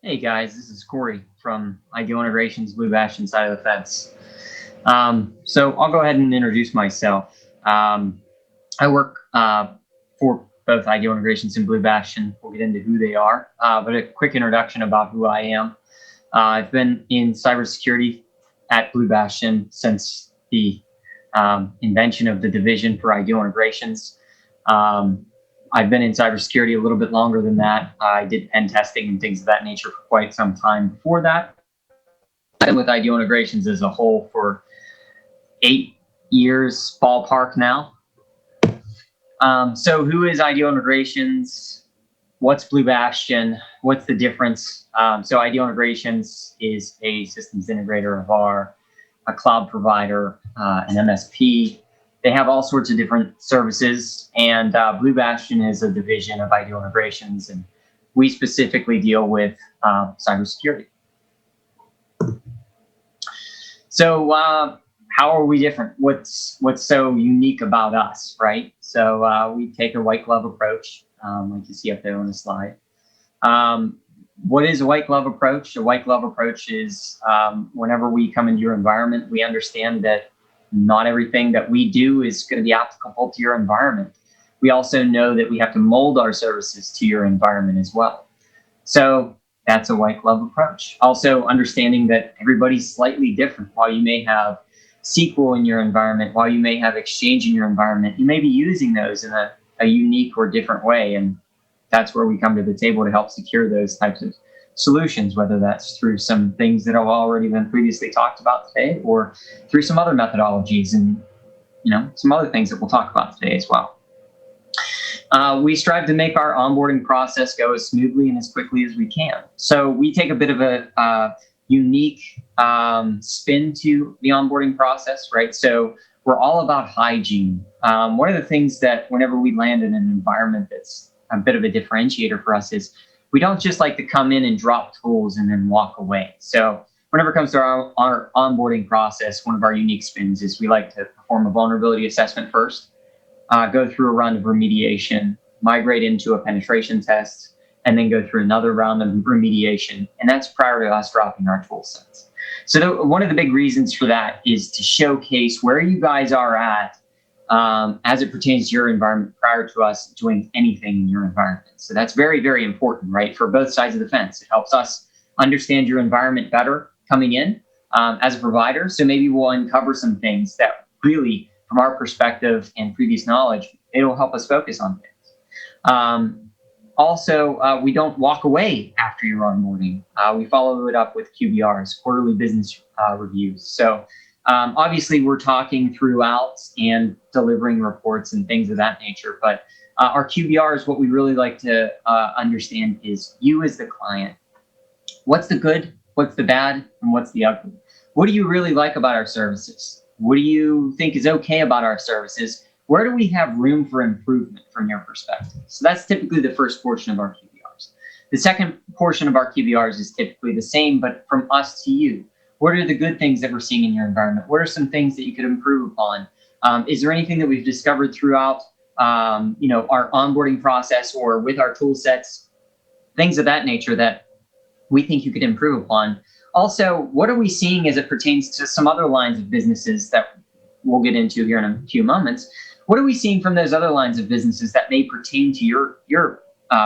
Hey guys, this is Corey from Ideal Integrations Blue Bastion side of the fence. So I'll go ahead and introduce myself. I work for both Ideal Integrations and Blue Bastion. We'll get into who they are, but a quick introduction about who I am. I've been in cybersecurity at Blue Bastion since the invention of the division for Ideal Integrations. Um, I've been in cybersecurity a little bit longer than that. I did pen testing and things of that nature for quite some time before that. I've been with Ideal Integrations as a whole for 8 years, ballpark now. So who is Ideal Integrations? What's Blue Bastion? What's the difference? So Ideal Integrations is a systems integrator of a cloud provider, an MSP. They have all sorts of different services, and Blue Bastion is a division of Ideal Integrations, and we specifically deal with cybersecurity. So how are we different? What's so unique about us, right? So we take a white glove approach, like you see up there on the slide. What is a white glove approach? A white glove approach is whenever we come into your environment, we understand that not everything that we do is going to be applicable to your environment. We also know that we have to mold our services to your environment as well. So that's a white glove approach. Also understanding that everybody's slightly different. While you may have SQL in your environment, while you may have Exchange in your environment, you may be using those in a unique or different way. And that's where we come to the table to help secure those types of solutions, whether that's through some things that have already been previously talked about today or through some other methodologies and some other things that we'll talk about today as well. We strive to make our onboarding process go as smoothly and as quickly as we can. So we take a bit of a unique spin to the onboarding process, right? So we're all about hygiene. One of the things that whenever we land in an environment that's a bit of a differentiator for us is we don't just like to come in and drop tools and then walk away. So whenever it comes to our onboarding process, one of our unique spins is we like to perform a vulnerability assessment first, go through a round of remediation, migrate into a penetration test, and then go through another round of remediation. And that's prior to us dropping our tool sets. So one of the big reasons for that is to showcase where you guys are at as it pertains to your environment prior to us doing anything in your environment. So that's very, very important, right? For both sides of the fence. It helps us understand your environment better coming in as a provider. So maybe we'll uncover some things that really, from our perspective and previous knowledge, it'll help us focus on things. Also, we don't walk away after your onboarding. We follow it up with QBRs, quarterly business reviews. So obviously, we're talking throughout and delivering reports and things of that nature. But our QBRs, what we really like to understand is you as the client. What's the good, what's the bad, and what's the ugly? What do you really like about our services? What do you think is okay about our services? Where do we have room for improvement from your perspective? So that's typically the first portion of our QBRs. The second portion of our QBRs is typically the same, but from us to you. What are the good things that we're seeing in your environment? What are some things that you could improve upon? Is there anything that we've discovered throughout our onboarding process or with our tool sets, things of that nature that we think you could improve upon? Also, what are we seeing as it pertains to some other lines of businesses that we'll get into here in a few moments? What are we seeing from those other lines of businesses that may pertain to your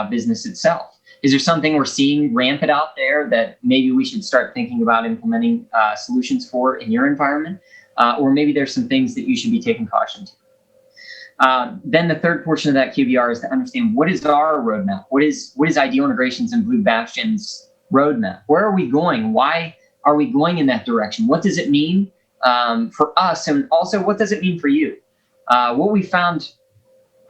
business itself? Is there something we're seeing rampant out there that maybe we should start thinking about implementing solutions for in your environment? Or maybe there's some things that you should be taking caution to. Then the third portion of that QBR is to understand what is our roadmap? What is Ideal Integrations and Blue Bastion's roadmap? Where are we going? Why are we going in that direction? What does it mean for us? And also, what does it mean for you? What we found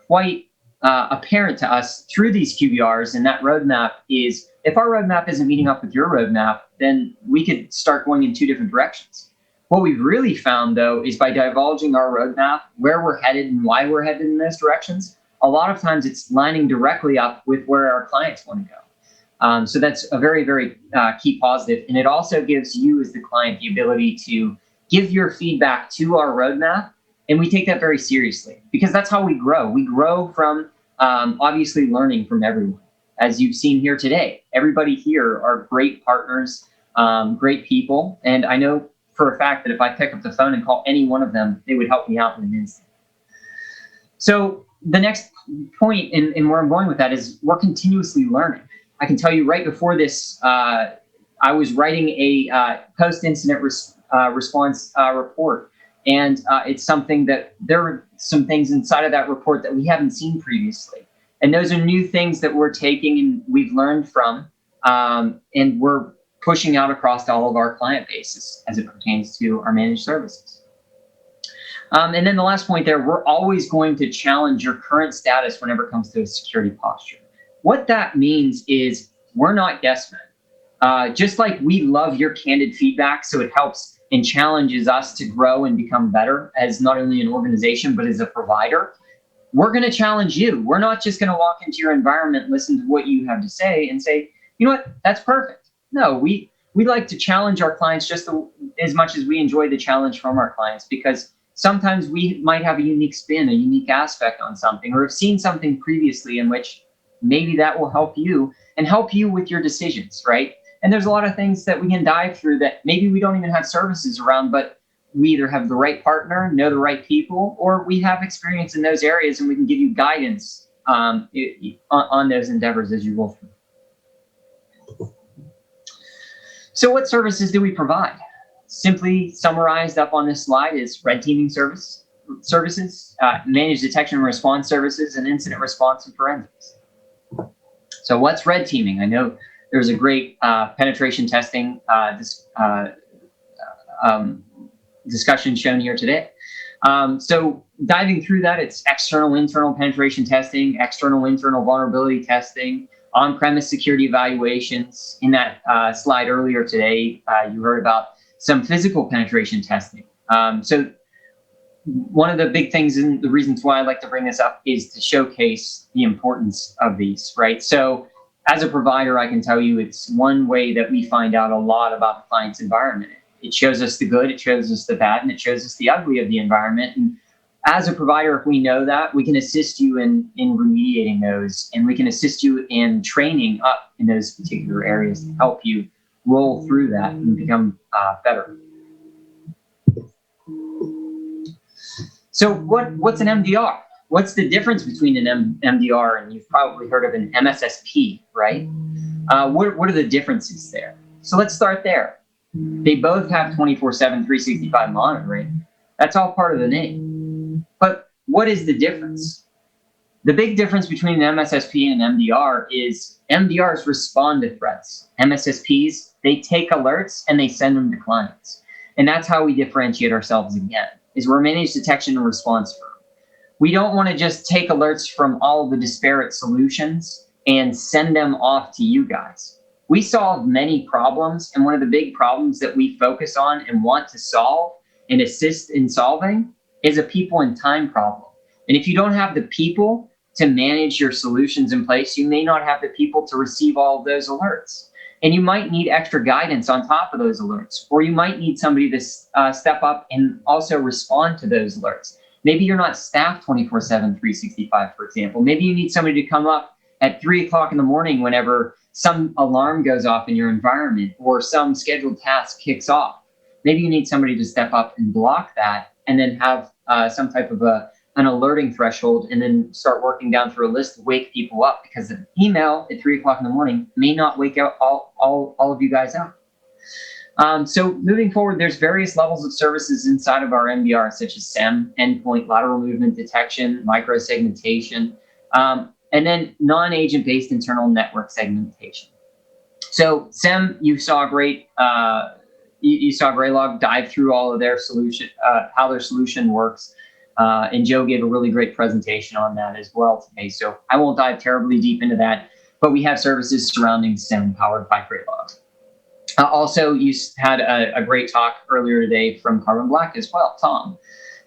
quite apparent to us through these QBRs and that roadmap is if our roadmap isn't meeting up with your roadmap, then we could start going in two different directions. What we've really found, though, is by divulging our roadmap, where we're headed and why we're headed in those directions, a lot of times it's lining directly up with where our clients want to go. So that's a very, very key positive. And it also gives you as the client the ability to give your feedback to our roadmap. And we take that very seriously because that's how we grow. We grow from obviously learning from everyone. as you've seen here today. Everybody here are great partners, great people. And I know for a fact that if I pick up the phone and call any one of them, they would help me out in an instant. So the next point in where I'm going with that is we're continuously learning. I can tell you right before this, I was writing a post-incident response report. And it's something that there are some things inside of that report that we haven't seen previously. And those are new things that we're taking and we've learned from, and we're pushing out across all of our client bases as it pertains to our managed services. And then the last point there, we're always going to challenge your current status whenever it comes to a security posture. What that means is we're not yes men. Just like we love your candid feedback, so it helps and challenges us to grow and become better as not only an organization, but as a provider. We're going to challenge you. We're not just going to walk into your environment, listen to what you have to say and say, you know what, that's perfect. No, we like to challenge our clients just as much as we enjoy the challenge from our clients, because sometimes we might have a unique spin, a unique aspect on something, or have seen something previously in which maybe that will help you and help you with your decisions, right? And there's a lot of things that we can dive through that maybe we don't even have services around, but we either have the right partner, know the right people, or we have experience in those areas and we can give you guidance on those endeavors as you go through. So what services do we provide? Simply summarized up on this slide is red teaming services, managed detection and response services, and incident response and forensics. So what's red teaming? I know there's a great penetration testing discussion shown here today. So diving through that, it's external, internal penetration testing, external, internal vulnerability testing, on-premise security evaluations. In that slide earlier today, you heard about some physical penetration testing. So one of the big things and the reasons why I like to bring this up is to showcase the importance of these, right? So as a provider, I can tell you it's one way that we find out a lot about the client's environment. It shows us the good, it shows us the bad, and it shows us the ugly of the environment. And as a provider, if we know that, we can assist you in remediating those, and we can assist you in training up in those particular areas to help you roll through that and become better. So what's an MDR? What's the difference between an MDR and you've probably heard of an MSSP, right? What are the differences there? So let's start there. They both have 24/7, 365 monitoring. That's all part of the name. But what is the difference? The big difference between an MSSP and an MDR is MDRs respond to threats. MSSPs, they take alerts and they send them to clients. And that's how we differentiate ourselves again, is we're a managed detection and response firm. We don't want to just take alerts from all of the disparate solutions and send them off to you guys. We solve many problems, and one of the big problems that we focus on and want to solve and assist in solving is a people and time problem. And if you don't have the people to manage your solutions in place, you may not have the people to receive all of those alerts. And you might need extra guidance on top of those alerts, or you might need somebody to step up and also respond to those alerts. Maybe you're not staffed 24/7, 365, for example. Maybe you need somebody to come up at 3 o'clock in the morning whenever some alarm goes off in your environment or some scheduled task kicks off. Maybe you need somebody to step up and block that and then have some type of an alerting threshold and then start working down through a list to wake people up, because an email at 3 o'clock in the morning may not wake up all of you guys up. So moving forward, there's various levels of services inside of our MDR, such as SEM, endpoint, lateral movement detection, micro-segmentation, and then non-agent-based internal network segmentation. So SEM, you saw a great Greylog dive through all of their solution, how their solution works. And Joe gave a really great presentation on that as well today. So I won't dive terribly deep into that, but we have services surrounding SEM powered by Greylog. Also, you had a great talk earlier today from Carbon Black as well, Tom.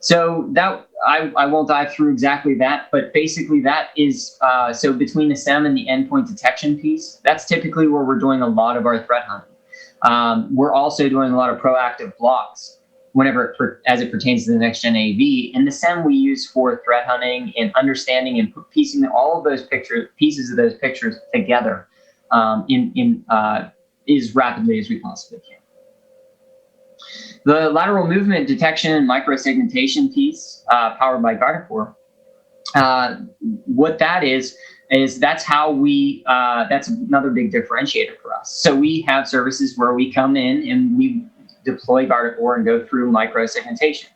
So that I won't dive through exactly that, but basically that is, so between the SEM and the endpoint detection piece, that's typically where we're doing a lot of our threat hunting. We're also doing a lot of proactive blocks. as it pertains to the next gen AV. And the SEM we use for threat hunting and understanding and piecing all of those pieces of those pictures together as rapidly as we possibly can. The lateral movement detection and microsegmentation piece, powered by Guardicore, what that is that's how that's another big differentiator for us. So we have services where we come in and we deploy Guardicore and go through microsegmentation.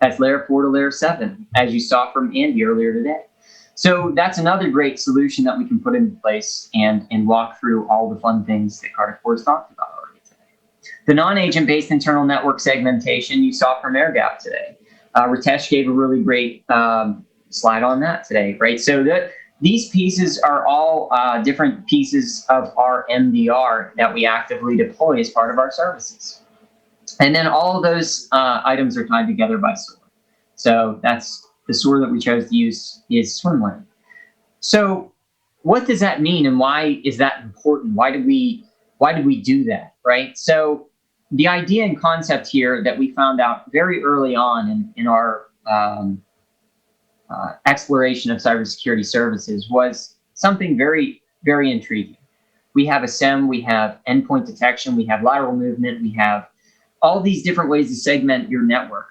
That's layer 4 to layer 7, as you saw from Andy earlier today. So that's another great solution that we can put into place and walk through all the fun things that Guardicore has talked about already today. The non-agent-based internal network segmentation you saw from AirGap today. Ritesh gave a really great slide on that today, right? So these pieces are all different pieces of our MDR that we actively deploy as part of our services. And then all of those items are tied together by SOAR. So that's the SOAR that we chose to use is swim lane. So what does that mean, and why is that important? Why did we do that, right? So the idea and concept here that we found out very early on in our exploration of cybersecurity services was something very, very intriguing. We have a SEM, we have endpoint detection, we have lateral movement, we have all these different ways to segment your network.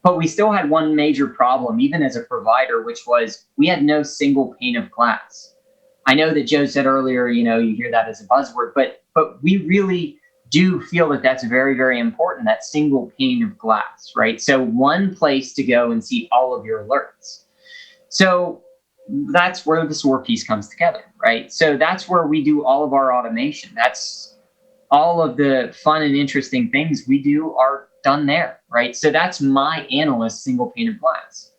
But we still had one major problem, even as a provider, which was we had no single pane of glass. I know that Joe said earlier, you hear that as a buzzword, but we really do feel that that's very, very important, that single pane of glass, right? So one place to go and see all of your alerts. So that's where the SOAR piece comes together, right? So that's where we do all of our automation. That's all of the fun and interesting things we do are done there, right? So that's my analyst single pane of glass.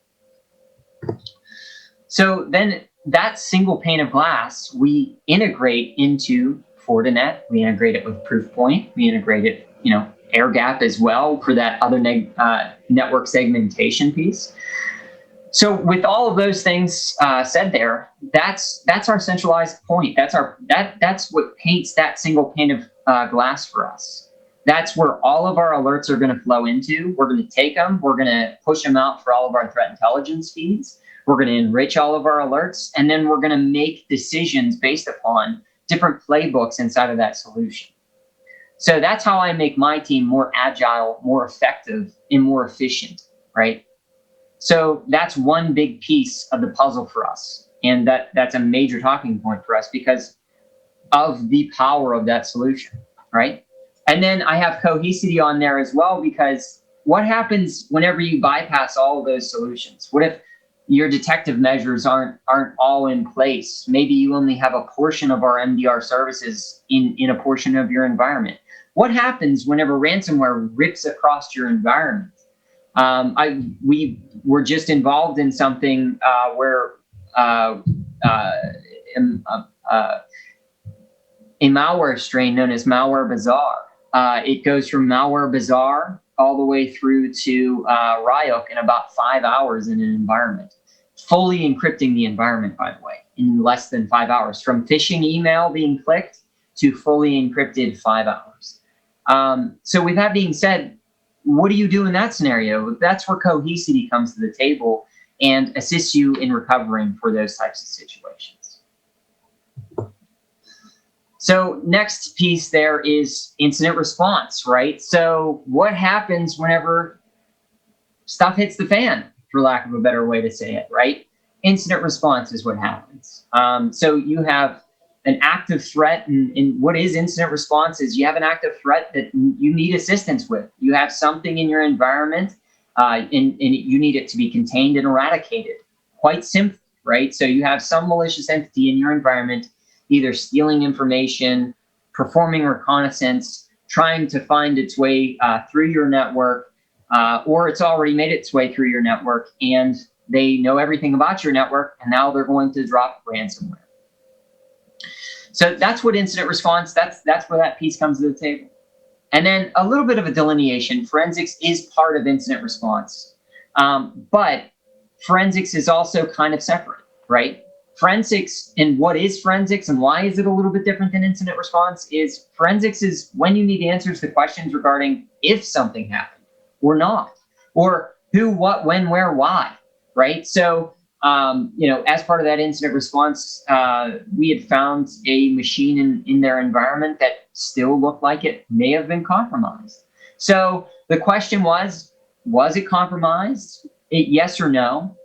So then that single pane of glass, we integrate into Fortinet. We integrate it with Proofpoint. We integrate it, AirGap as well for that other network segmentation piece. So with all of those things said there, that's our centralized point. That's what paints that single pane of glass for us. That's where all of our alerts are going to flow into. We're going to take them. We're going to push them out for all of our threat intelligence feeds. We're going to enrich all of our alerts, and then we're going to make decisions based upon different playbooks inside of that solution. So that's how I make my team more agile, more effective, and more efficient, right? So that's one big piece of the puzzle for us. And that's a major talking point for us because of the power of that solution, right? And then I have cohesivity on there as well, because what happens whenever you bypass all of those solutions? What if your detective measures aren't all in place? Maybe you only have a portion of our MDR services in a portion of your environment. What happens whenever ransomware rips across your environment? We were just involved in something where a malware strain known as malware Bussard. It goes from malware Bussard all the way through to Ryuk in about 5 hours in an environment, fully encrypting the environment, by the way, in less than 5 hours, from phishing email being clicked to fully encrypted 5 hours. So with that being said, what do you do in that scenario? That's where cohesivity comes to the table and assists you in recovering for those types of situations. So next piece there is incident response, right? So what happens whenever stuff hits the fan, for lack of a better way to say it, right? Incident response is what happens. So you have an active threat, and what is incident response is you have an active threat that you need assistance with. You have something in your environment, and you need it to be contained and eradicated. Quite simply, right? So you have some malicious entity in your environment, either stealing information, performing reconnaissance, trying to find its way through your network, or it's already made its way through your network, and they know everything about your network, and now they're going to drop ransomware. So that's what incident response, that's where that piece comes to the table. And then a little bit of a delineation. Forensics is part of incident response, but forensics is also kind of separate, right? Forensics, and what is forensics and why is it a little bit different than incident response is forensics is when you need answers to questions regarding if something happened, or not, or who, what, when, where, why, right? So, as part of that incident response, we had found a machine in their environment that still looked like it may have been compromised. So the question was it compromised? Yes or no?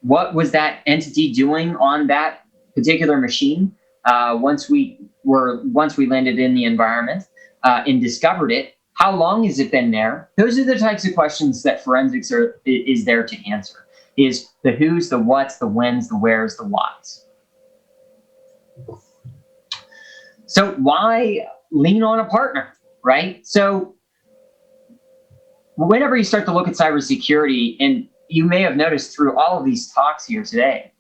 What was that entity doing on that particular machine once we landed in the environment and discovered it? How long has it been there? Those are the types of questions that forensics is there to answer. Is the who's, the what's, the when's, the where's, the why's. So why lean on a partner, right? So whenever you start to look at cybersecurity, and you may have noticed through all of these talks here today,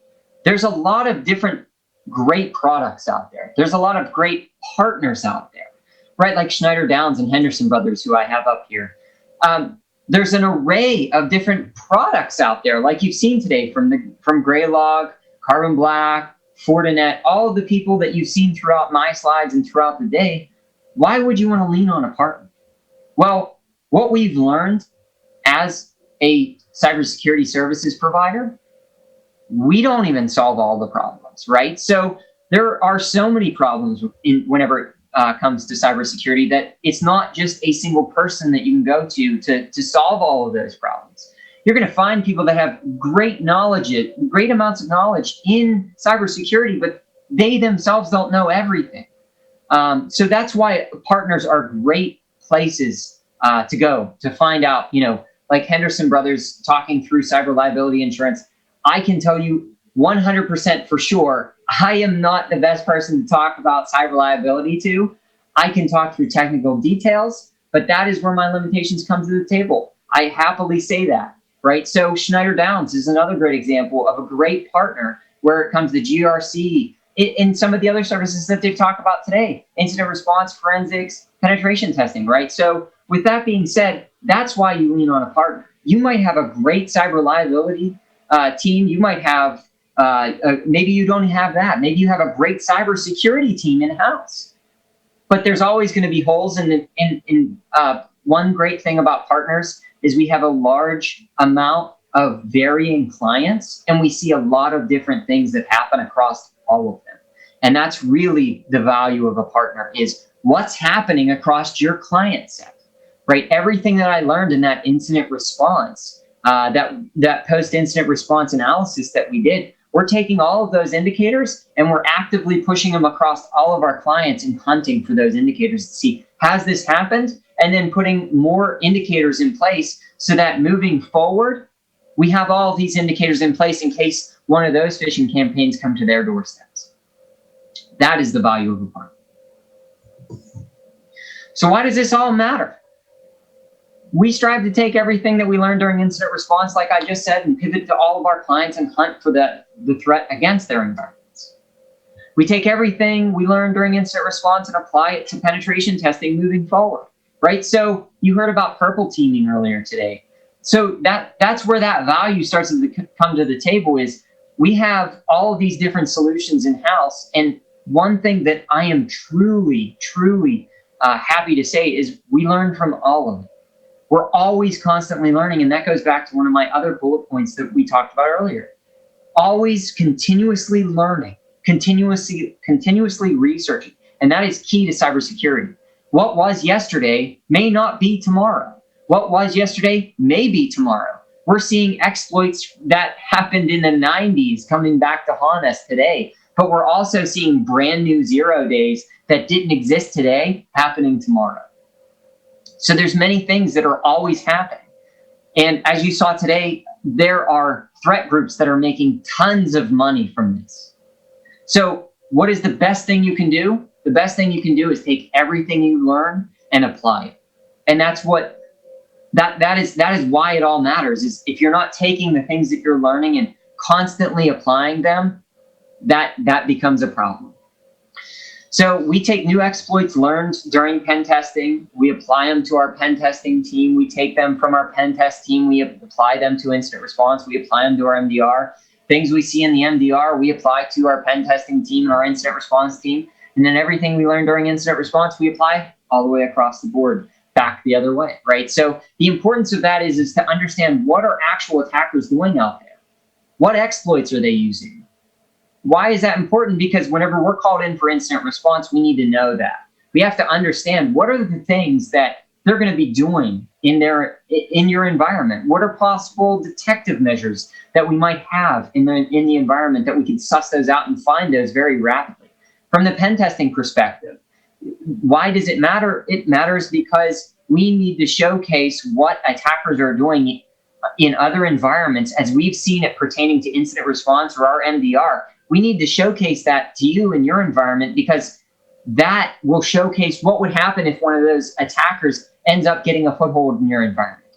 there's a lot of different great products out there. There's a lot of great partners out there, right? Like Schneider Downs and Henderson Brothers, who I have up here. There's an array of different products out there, like you've seen today from Graylog, Carbon Black, Fortinet, all of the people that you've seen throughout my slides and throughout the day. Why would you want to lean on a partner? Well, what we've learned as a cybersecurity services provider, we don't even solve all the problems, right? So there are so many problems whenever it comes to cybersecurity that it's not just a single person that you can go to solve all of those problems. You're going to find people that have great knowledge, great amounts of knowledge in cybersecurity, but they themselves don't know everything. So that's why partners are great places to go to find out, like Henderson Brothers talking through cyber liability insurance. I can tell you 100% for sure, I am not the best person to talk about cyber liability to. I can talk through technical details, but that is where my limitations come to the table. I happily say that, right? So Schneider Downs is another great example of a great partner where it comes to GRC in some of the other services that they've talked about today, incident response, forensics, penetration testing, right? So with that being said, that's why you lean on a partner. You might have a great cyber liability team. You might have, maybe you don't have that. Maybe you have a great cybersecurity team in-house. But there's always going to be holes. And one great thing about partners is we have a large amount of varying clients, and we see a lot of different things that happen across all of them. And that's really the value of a partner, is what's happening across your client set, right? Everything that I learned in that incident response, that post-incident response analysis that we did, we're taking all of those indicators and we're actively pushing them across all of our clients and hunting for those indicators to see, has this happened? And then putting more indicators in place so that moving forward, we have all of these indicators in place in case one of those phishing campaigns come to their doorsteps. That is the value of a partner. So why does this all matter? We strive to take everything that we learned during incident response, like I just said, and pivot to all of our clients and hunt for the threat against their environments. We take everything we learned during incident response and apply it to penetration testing moving forward, right? So you heard about purple teaming earlier today. So that's where that value starts to come to the table, is we have all of these different solutions in-house. And one thing that I am truly happy to say is we learn from all of it. We're always constantly learning, and that goes back to one of my other bullet points that we talked about earlier. Always continuously learning, continuously researching, and that is key to cybersecurity. What was yesterday may not be tomorrow. What was yesterday may be tomorrow. We're seeing exploits that happened in the 90s coming back to haunt us today, but we're also seeing brand new 0 days that didn't exist today happening tomorrow. So there's many things that are always happening. And as you saw today, there are threat groups that are making tons of money from this. So what is the best thing you can do? The best thing you can do is take everything you learn and apply it. And that's what that is why it all matters, is if you're not taking the things that you're learning and constantly applying them, that becomes a problem. So we take new exploits learned during pen testing, we apply them to our pen testing team, we take them from our pen test team, we apply them to incident response, we apply them to our MDR. Things we see in the MDR, we apply to our pen testing team and our incident response team. And then everything we learned during incident response, we apply all the way across the board. back the other way, right? So the importance of that is to understand what are actual attackers doing out there. What exploits are they using? Why is that important? Because whenever we're called in for incident response, we need to know that. We have to understand what are the things that they're going to be doing in your environment. What are possible detective measures that we might have in the environment that we can suss those out and find those very rapidly? From the pen testing perspective, why does it matter? It matters because we need to showcase what attackers are doing in other environments, as we've seen it pertaining to incident response or our MDR. We need to showcase that to you in your environment, because that will showcase what would happen if one of those attackers ends up getting a foothold in your environment.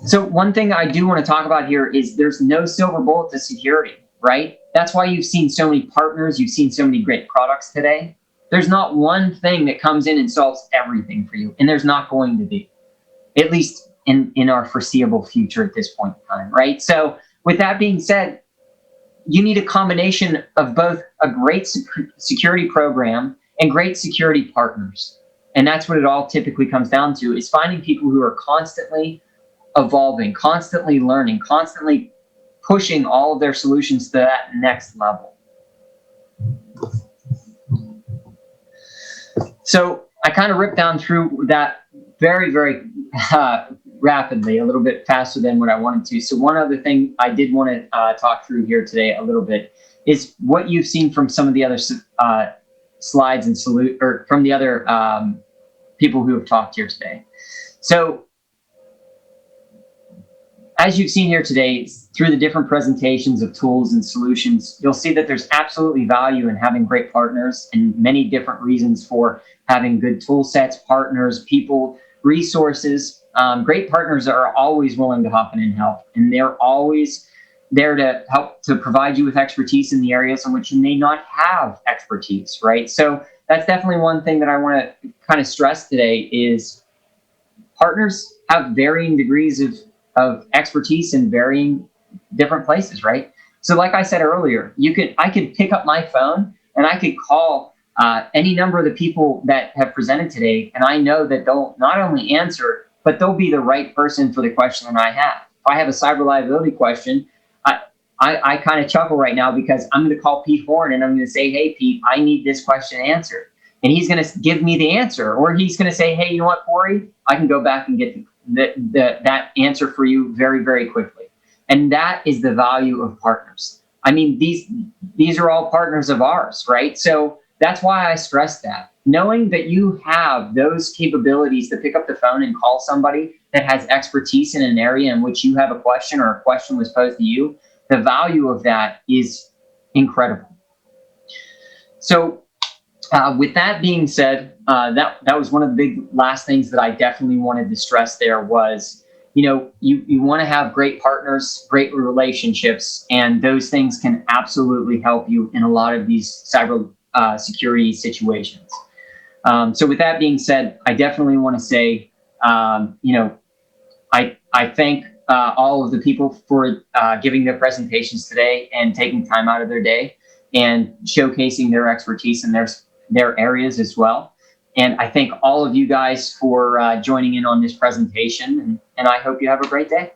So one thing I do want to talk about here is there's no silver bullet to security, right? That's why you've seen so many partners, you've seen so many great products today. There's not one thing that comes in and solves everything for you, and there's not going to be, at least in our foreseeable future at this point in time, right? So with that being said, you need a combination of both a great security program and great security partners. And that's what it all typically comes down to, is finding people who are constantly evolving, constantly learning, constantly pushing all of their solutions to that next level. So I kind of ripped down through that very, very rapidly, a little bit faster than what I wanted to. So one other thing I did want to talk through here today a little bit is what you've seen from some of the other slides and or from the other people who have talked here today. So as you've seen here today, through the different presentations of tools and solutions, you'll see that there's absolutely value in having great partners, and many different reasons for having good tool sets, partners, people, resources. Great partners are always willing to hop in and help, and they're always there to help to provide you with expertise in the areas in which you may not have expertise, right? So that's definitely one thing that I want to kind of stress today is partners have varying degrees of expertise in varying different places, right? So like I said earlier, I could pick up my phone and I could call any number of the people that have presented today, and I know that they'll not only answer, but they'll be the right person for the question that I have. If I have a cyber liability question, I kind of chuckle right now because I'm going to call Pete Horn and I'm going to say, hey, Pete, I need this question answered. And he's going to give me the answer, or he's going to say, hey, you know what, Corey, I can go back and get that answer for you very, very quickly. And that is the value of partners. I mean, these are all partners of ours, right? So that's why I stress that. Knowing that you have those capabilities to pick up the phone and call somebody that has expertise in an area in which you have a question or a question was posed to you, the value of that is incredible. So with that being said, that was one of the big last things that I definitely wanted to stress there was, you want to have great partners, great relationships, and those things can absolutely help you in a lot of these cyber security situations. So with that being said, I definitely want to say, I thank all of the people for giving their presentations today and taking time out of their day and showcasing their expertise in their areas as well. And I thank all of you guys for joining in on this presentation, and I hope you have a great day.